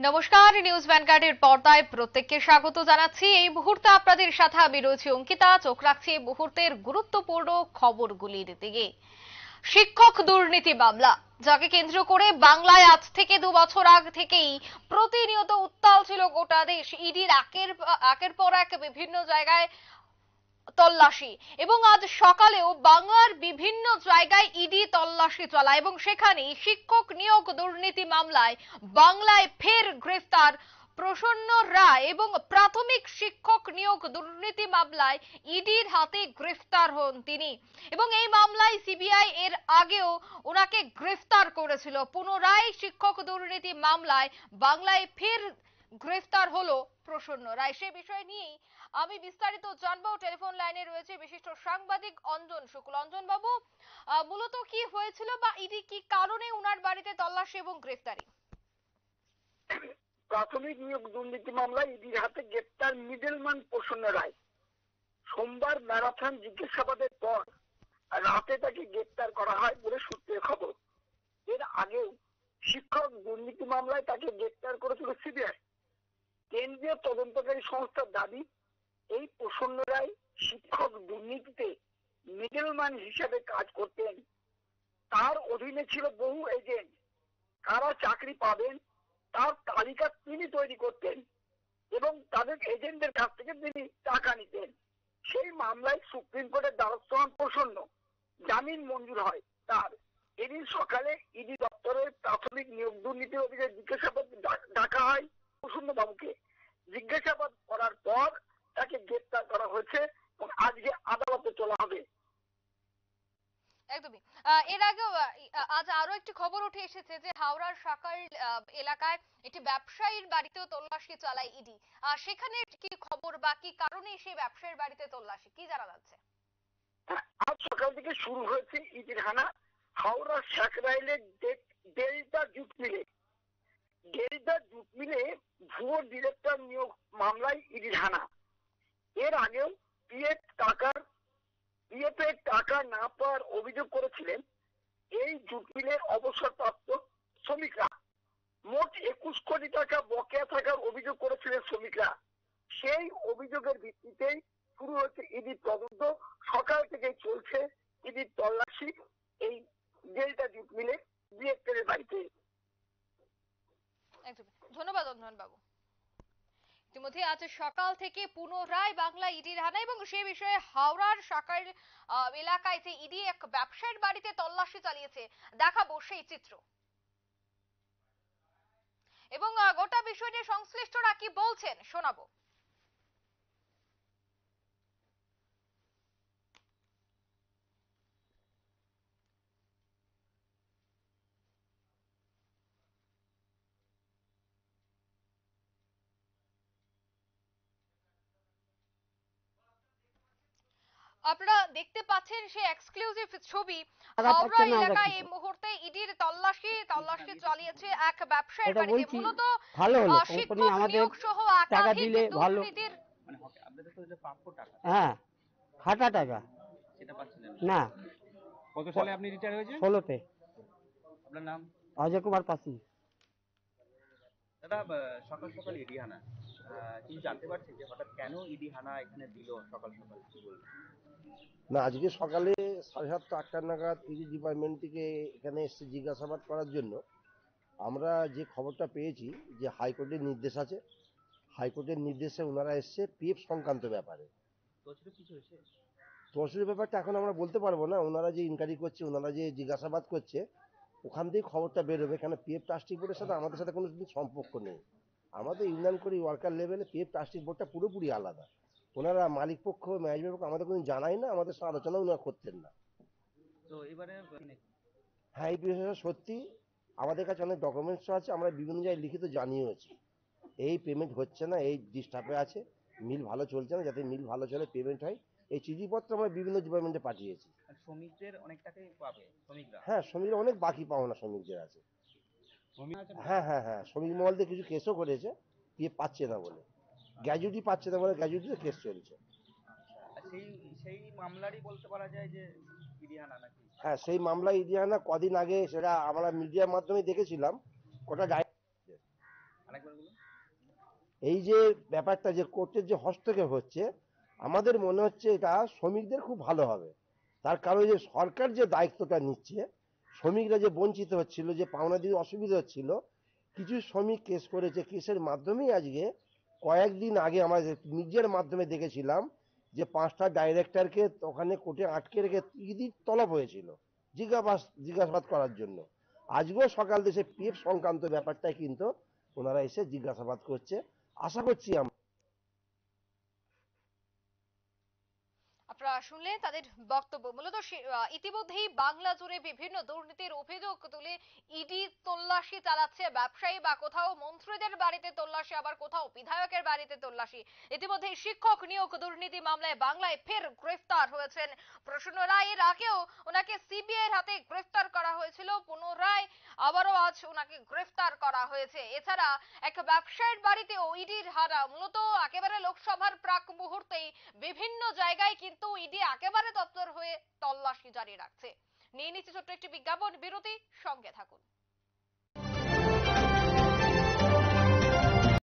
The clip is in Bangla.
নমস্কার, নিউজ ভ্যানগার্ডের পর্দায় প্রত্যেককে স্বাগত জানাচ্ছি। এই মুহূর্তে আপনাদের সাথে আমি রয়েছি অঙ্কিতা। চোখ রাখছি এই মুহূর্তের গুরুত্বপূর্ণ খবরগুলির দিকে। শিক্ষক দুর্নীতি মামলা, যাকে কেন্দ্র করে বাংলায় আজ থেকে 2 বছর আগে থেকেই প্রতিনিয়ত উত্তাল ছিল গোটা দেশ। ইডির একের পর এক বিভিন্ন জায়গায় তল্লাশি, এবং আজ সকালেও বাংলার বিভিন্ন জায়গায় ইডি তল্লাশি চালায় এবং সেখানে শিক্ষক নিয়োগ দুর্নীতি মামলায় বাংলায় ফের গ্রেফতার প্রসন্ন রায় এবং প্রাথমিক শিক্ষক নিয়োগ দুর্নীতি মামলায় ইডির হাতে গ্রেফতার হন তিনি। এবং এই মামলায় সিবিআই এর আগেও ওনাকে গ্রেফতার করেছিল। পুনরায় শিক্ষক দুর্নীতি মামলায় বাংলায় ফের গ্রেফতার হলো প্রসন্ন রায়। সে বিষয় নিয়েই আমি বিস্তারিত জানবো। টেলিফোন লাইনে রয়েছে বিশিষ্ট সাংবাদিক অঞ্জন শুক্ল। অঞ্জন বাবু, মূলত কি হয়েছিল বা ইডি কি কারণে উনার বাড়িতে তল্লাশি এবং গ্রেফতারি? প্রাথমিক নিয়োগ দুর্নীতি মামলায় ইডির হাতে গ্রেপ্তার মিডলম্যান প্রসন্ন রায়। সোমবার ম্যারাথন জিজ্ঞাসাবাদের পর রাতে তাকে গ্রেপ্তার করা হয় বলে সূত্রের খবর। এর আগেও শিক্ষক দুর্নীতি মামলায় তাকে গ্রেপ্তার করেছিল সিবিআই। কেন্দ্রীয় তদন্তকারী সংস্থার দাবি, এই প্রসন্ন রায় শিক্ষক দুর্নীতিতে মিডলম্যান হিসেবে কাজ করতেন। তার অধীনে ছিল বহু এজেন্ট। কারা চাকরি পাবেন তার তালিকা তিনি তৈরি করতেন এবং তাদের এজেন্টদের কাছ থেকে তিনি টাকা নিতেন। সেই মামলায় সুপ্রিম কোর্টের দ্বারস্থ হন প্রসন্ন। জামিন মঞ্জুর হয় তার। এদিন সকালে ইডি দপ্তরের প্রাথমিক নিয়োগ দুর্নীতি অভিযোগে জিজ্ঞাসাবাদ ডাকা হয় প্রসন্ন বাবুকে। জিজ্ঞাসাবাদ করার পর তাকে গ্রেপ্তার করা হয়েছে এবং আজকে আদালতে তোলা হবে। একদমই। এর আগেও আজ আরো একটি খবর উঠে এসেছে যে হাওড়ার সাকার এলাকায় একটি ব্যবসায়ীর বাড়িতেও তল্লাশি চালায় ইডি। সেখানে কি খবর বা কি কারণে সেই ব্যবসায়ীর বাড়িতে তল্লাশি, কি জানা যাচ্ছে? আজ সকাল থেকে শুরু হয়েছে ইডির হানা হাওড়ার সাকরাইলের ডেল্টা জুট মিলে। ডেল্টা জুট মিলে ভুয়ো ডিরেক্টর নিয়োগ মামলায় ইডির হানা। এর আগেও পিএফ এর টাকা না পাওয়ার অভিযোগ করেছিলেন এই জুট মিলের অবসরপ্রাপ্ত শ্রমিকরা। মোট 21 কোটি টাকা বকেয়া থাকার অভিযোগ করেছিলেন শ্রমিকরা। সেই অভিযোগের ভিত্তিতেই শুরু হয়েছে ইডি তদন্ত। সকাল থেকে চলছে ইডি তল্লাশি এই ডেল্টা জুট মিলে ডিরেক্টরের বাড়িতে। ধন্যবাদ অঞ্জন বাবু। ইতিমধ্যে আজ সকাল থেকে পুনরায় বাংলা ইডির হানা এবং সে বিষয়ে হাওড়ার সাকার এলাকায় যে ইডি এক ব্যবসায়ীর বাড়িতে তল্লাশি চালিয়েছে, দেখাবো সেই চিত্র এবং গোটা বিষয়টি সংশ্লিষ্টরা কি বলছেন শোনাবো। আপনারা দেখতে পাচ্ছেন সেই এক্সক্লুসিভ ছবি। হাওড়া এলাকায় এই মুহূর্তে ইডির তল্লাশি চালিয়েছে এক ব্যবসায়ীর বাড়িতে। মূলত শিক্ষক নিয়োগ সহ একাধিক দুর্নীতির। মানে আপনাদের তো যে প্রাপ্য টাকা, হ্যাঁ খাটা টাকা সেটা পাচ্ছিলেন না। কত সালে আপনি রিটায়ার হয়েছেন? 16-তে। আপনার নাম? অজয় কুমার পাসি। দাদা, সকাল সকাল ইডি হানা, কি জানতে পারছি যে হঠাৎ কেন ইডি হানা এখানে দিল সকাল সকাল, কি বলবেন? না, আজকে সকালে 7:30 8টা নাগাদ ইডি ডিপার্টমেন্ট থেকে এখানে এসে জিজ্ঞাসাবাদ করার জন্য। আমরা যে খবরটা পেয়েছি যে হাইকোর্টের নির্দেশ আছে, হাইকোর্টের নির্দেশে ওনারা এসছে পিএফ সংক্রান্ত ব্যাপারে। তহসিলের ব্যাপারটা এখন আমরা বলতে পারবো না। ওনারা যে ইনকোয়ারি করছে, ওনারা যে জিজ্ঞাসাবাদ করছে, ওখান থেকে খবরটা বেরোবে। কেন পিএফ ট্রাস্টি বোর্ডের সাথে আমাদের সাথে কোনো সম্পর্ক নেই। আমাদের ইউনিয়ন করি ওয়ার্কার লেভেলে পিএফ ট্রাস্টি বোর্ডটা পুরোপুরি আলাদা। ওনারা মালিক পক্ষ ম্যানেজমেন্ট পক্ষ আমাদের কোনো জানাই না, আমাদের সাথে আলোচনা ওনারা করতেন না। তো এবারে হ্যাঁ, এই বিষয়টা সত্যি। আমাদের কাছে অনেক ডকুমেন্টস আছে, আমরা বিভিন্ন জায়গায় লিখিত জানিয়েছি এই পেমেন্ট হচ্ছে না, এই ডিস্টার্বে আছে, মিল ভালো চলছে না, যাতে মিল ভালো চলে পেমেন্ট হয়। এই চিঠিপত্র আমরা বিভিন্ন ডিপার্টমেন্টে পাঠিয়েছি। শ্রমিকদের অনেক টাকাই পাবে শ্রমিকরা? হ্যাঁ, শ্রমিকরা অনেক বাকি পাওনা শ্রমিকদের আছে। হ্যাঁ হ্যাঁ হ্যাঁ, শ্রমিক মহল দিয়ে কিছু কেসও করেছে, পিএফ পাচ্ছে না বলে, গ্র্যাজুইটি পাচ্ছে না বলে গ্র্যাজুইটিতে কেস চলছে। সেই মামলারই বলতে পারা যায় যে ইডি হানা নাকি? হ্যাঁ, সেই মামলা ইডি হানা। কদিন আগে সেটা আমরা মিডিয়ার মাধ্যমে দেখেছিলাম, ওটা আরেকবার বলুন। এই যে ব্যাপারটা যে কোর্টের যে হস্তক্ষেপ হচ্ছে, আমাদের মনে হচ্ছে এটা শ্রমিকদের খুব ভালো হবে। তার কারণ যে সরকার যে দায়িত্বটা নিচ্ছে, শ্রমিকরা যে বঞ্চিত হচ্ছিল, যে পাওনা দিয়ে অসুবিধা হচ্ছিল, কিছু শ্রমিক কেস করেছে, কেসের মাধ্যমেই আজকে কয়েকদিন আগে আমরা নিজের মাধ্যমে দেখেছিলাম যে 5টা ডাইরেক্টরকে ওখানে কোর্টে আটকে রেখে ইডির তলব হয়েছিল জিজ্ঞাসাবাদ করার জন্য। আজকেও সকাল দেশে পিএফ সংক্রান্ত ব্যাপারটাই কিন্তু ওনারা এসে জিজ্ঞাসাবাদ করছে। আশা করছি আমরা আপনারা শুনলেন তাদের বক্তব্য। মূলত ইতিমধ্যেই বাংলা জুড়ে বিভিন্ন দুর্নীতির অভিযোগ তুলে ইডি তল্লাশি চালাচ্ছে, ব্যবসায়ী বা কোথাও মন্ত্রীদের বাড়িতে তল্লাশি, আবার কোথাও বিধায়কের বাড়িতে তল্লাশি। ইতিমধ্যেই শিক্ষক নিয়োগ দুর্নীতি মামলায় বাংলায় ফের গ্রেফতার হয়েছেন প্রসন্ন রায়। এর আগেও ওনাকে সিবিআই এর হাতে গ্রেফতার করা হয়েছিল, পুনরায় আবারও আজ ওনাকে গ্রেফতার করা হয়েছে। এছাড়া এক ব্যবসায়ীর বাড়িতেও ইডির হানা। মূলত একেবারে লোকসভার প্রাক মুহূর্তেই বিভিন্ন জায়গায় কিন্তু ইডি একেবারে তৎপর হয়ে তল্লাশি জারি রাখছে। নিয়ে নিচ্ছে ছোট্ট একটি বিজ্ঞাপন বিরতি, সঙ্গে থাকুন।